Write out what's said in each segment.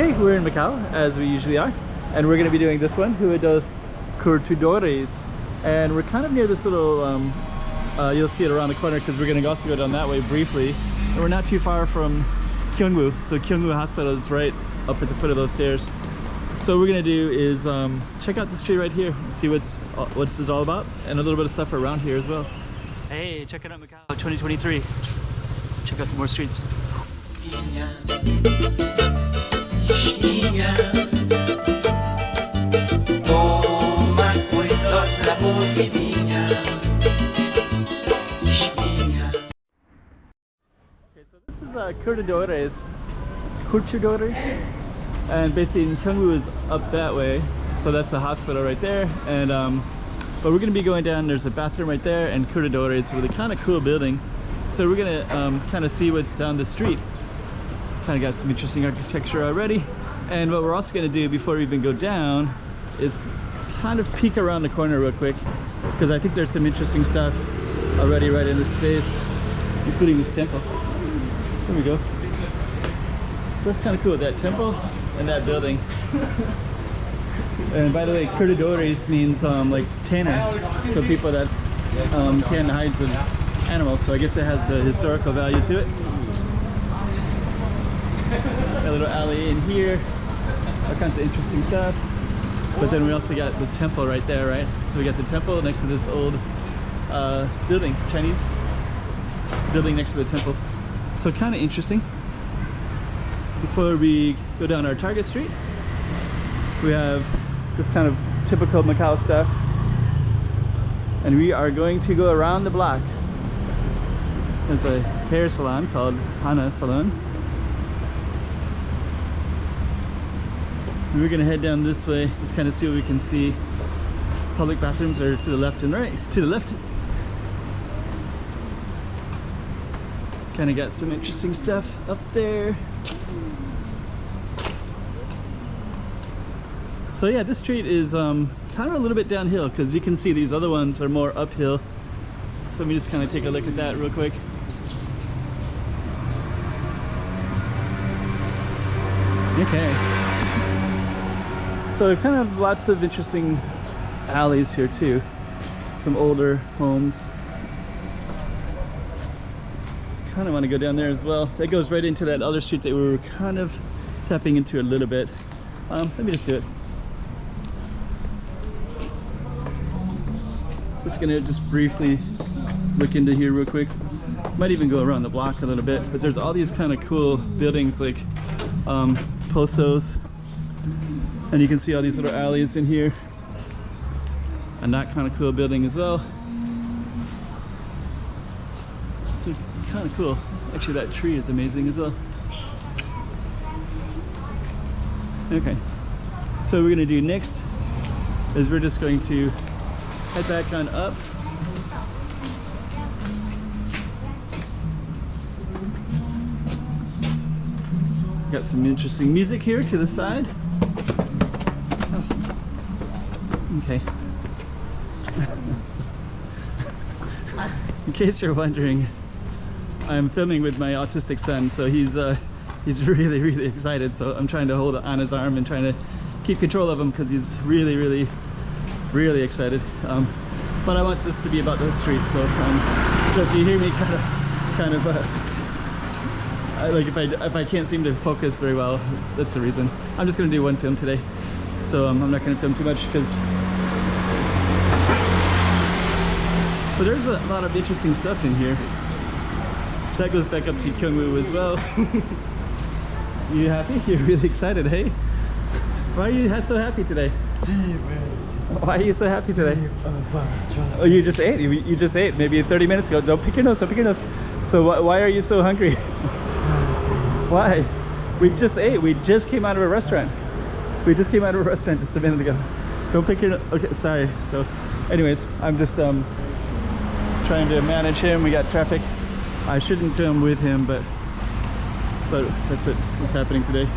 Okay, we're in Macau, as we usually are, and we're going to be doing this one, Rua dos Curtidores, and we're kind of near this little, you'll see it around the corner because we're going to also go down that way briefly, and we're not too far from Kyungwoo, so Kyungwoo Hospital is right up at the foot of those stairs. So what we're going to do is check out the street right here and see what's it's all about, and a little bit of stuff around here as well. Hey, check it out Macau 2023. Check out some more streets. This is Curtidores, and basically in Kyungwoo is up that way, so that's the hospital right there. And but we're gonna be going down. There's a bathroom right there, and Curtidores with a kind of cool building. So we're gonna kind of see what's down the street. Kind of got some interesting architecture already. And what we're also gonna do before we even go down is kind of peek around the corner real quick, because I think there's some interesting stuff already right in this space, including this temple. There we go. So that's kind of cool, that temple and that building. And by the way, Curtidores means like tanner, so people that tan the hides of animals. So I guess it has a historical value to it. A little alley in here, all kinds of interesting stuff. But then we also got the temple right there, right? So we got the temple next to this old building, Chinese building next to the temple. So kind of interesting. Before we go down our Target Street, we have this kind of typical Macau stuff, and we are going to go around the block. There's a hair salon called Hana Salon. And we're gonna head down this way, just kind of see what we can see. Public bathrooms are to the left and right. To the left. Kind of got some interesting stuff up there. So yeah, this street is kind of a little bit downhill, because you can see these other ones are more uphill. So let me just kind of take a look at that real quick. Okay. So kind of lots of interesting alleys here too. Some older homes. Kind of want to go down there as well. That goes right into that other street that we were kind of tapping into a little bit. Let me just do it. Just gonna briefly look into here real quick. Might even go around the block a little bit, but there's all these kind of cool buildings like pozos, and you can see all these little alleys in here, and that kind of cool building as well. So kind of cool. Actually, that tree is amazing as well. Okay, so what we're gonna do next is we're just going to head back on up. Got some interesting music here to the side. Oh. Okay. In case you're wondering, I'm filming with my autistic son, so he's really excited. So I'm trying to hold on his arm and trying to keep control of him, because he's really excited. But I want this to be about the street, so so if you hear me kind of like if I can't seem to focus very well, that's the reason. I'm just gonna do one film today, so I'm not gonna film too much, because but there's a lot of interesting stuff in here. That goes back up to Kyungwoo as well. You happy? You're really excited, hey? Why are you so happy today? Why are you so happy today? Oh, you just ate. You just ate maybe 30 minutes ago. Don't pick your nose. Don't pick your nose. So why are you so hungry? Why? We just ate. We just came out of a restaurant. We just came out of a restaurant just a minute ago. Don't pick your nose. Okay, sorry. So anyways, I'm just trying to manage him. We got traffic. I shouldn't film with him, but that's it. What's happening today.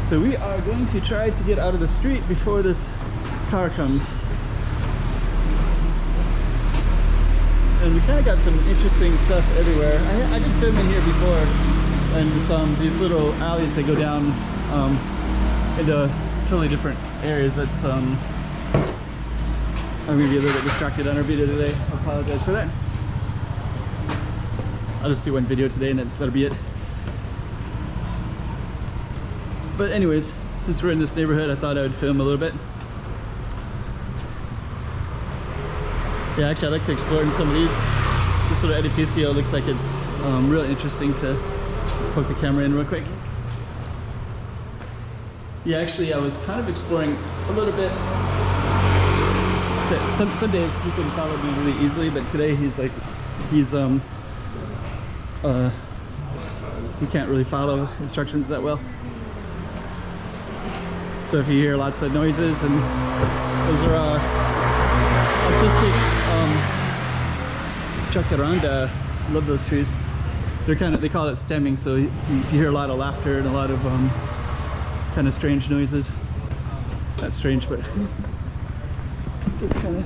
So we are going to try to get out of the street before this car comes. And we kind of got some interesting stuff everywhere. I did film in here before, and these little alleys that go down into totally different areas. That's I'm gonna be a little bit distracted on our video today. I apologize for that. I'll just do one video today and that'll be it. But anyways, since we're in this neighborhood, I thought I would film a little bit. Yeah, actually, I like to explore in some of these. This little edificio looks like it's really interesting to. Let's poke the camera in real quick. Yeah, actually, I was kind of exploring a little bit. Some days he can follow me really easily, but today he's he can't really follow instructions that well. So if you hear lots of noises, and those are autistic jacaranda. Love those trees. They call it stemming. So if you hear a lot of laughter and a lot of kind of strange noises. Not strange, but just kind of.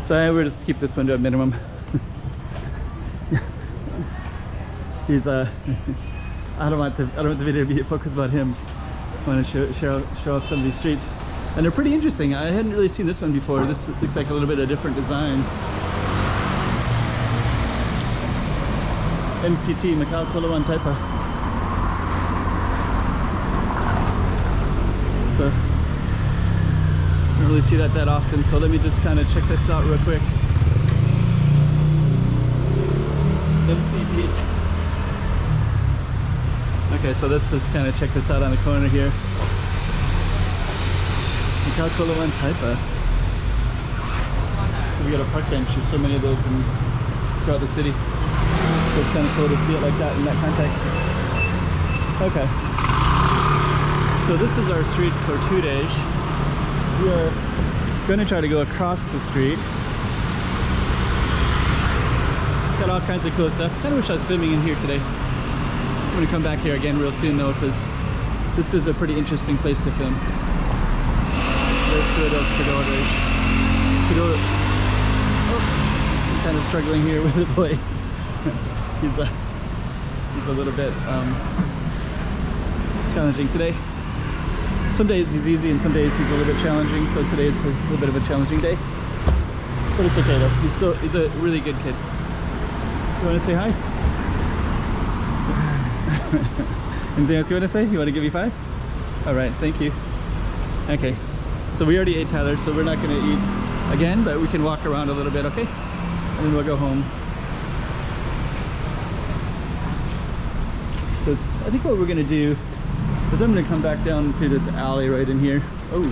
So I would just keep this one to a minimum. He's I don't want the video to be focused about him. I want to show off some of these streets, and they're pretty interesting. I hadn't really seen this one before. This looks like a little bit of a different design. MCT, Macau Kulawan Taipa. So I don't really see that often. So let me just kind of check this out real quick. MCT. Okay, so let's just kind of check this out on the corner here. Macau Kulawan Taipa. We got a park bench. There's so many of those throughout the city. So it's kind of cool to see it like that in that context. Okay. So this is our street, Curtidores. We are going to try to go across the street. Got all kinds of cool stuff. Kind of wish I was filming in here today. I'm going to come back here again real soon though, because this is a pretty interesting place to film. There's Curtidores. Oh, I'm kind of struggling here with the boy. He's a little bit challenging today. Some days he's easy and some days he's a little bit challenging, so today is a little bit of a challenging day. But it's okay though. He's a really good kid. You want to say hi? Anything else you want to say? You want to give me 5? Alright, thank you. Okay, so we already ate, Tyler, so we're not going to eat again, but we can walk around a little bit, okay? And then we'll go home. So I think what we're going to do is I'm going to come back down through this alley right in here. Oh,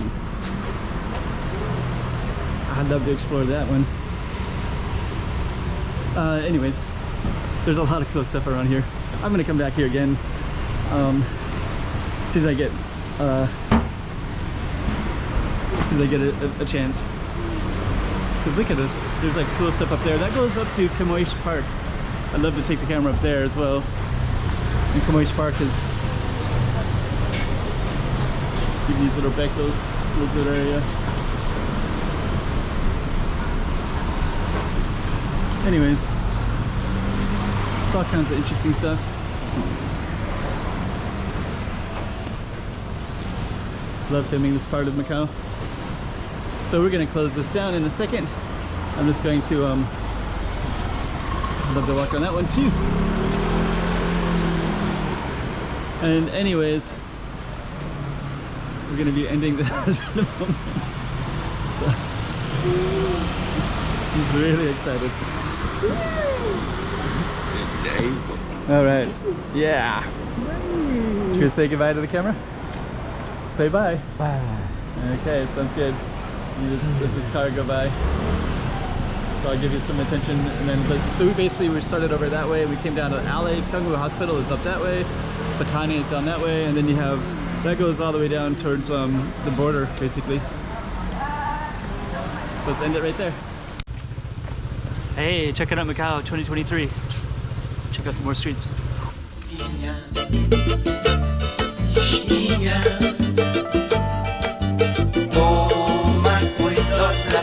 I'd love to explore that one. Anyways, there's a lot of cool stuff around here. I'm going to come back here again as soon as I get a chance. Because look at this, there's like cool stuff up there. That goes up to Camoish Park. I'd love to take the camera up there as well. And Camoish Park is these little becos, lizard area. Anyways, it's all kinds of interesting stuff. Love filming this part of Macau. So we're going to close this down in a second. I'm just going to I'd love to walk on that one too. And anyways, we're going to be ending this in a moment. So, he's really excited. All right, yeah. Should we say goodbye to the camera? Say bye. Bye. Okay, sounds good. You just let this car go by. So I'll give you some attention, and then so we started over that way. We came down to the alley. Kyungwoo Hospital is up that way. Batani is down that way, and then you have that goes all the way down towards the border, basically. So let's end it right there. Hey, check it out, Macau 2023. Check out some more streets. Toma cuidado la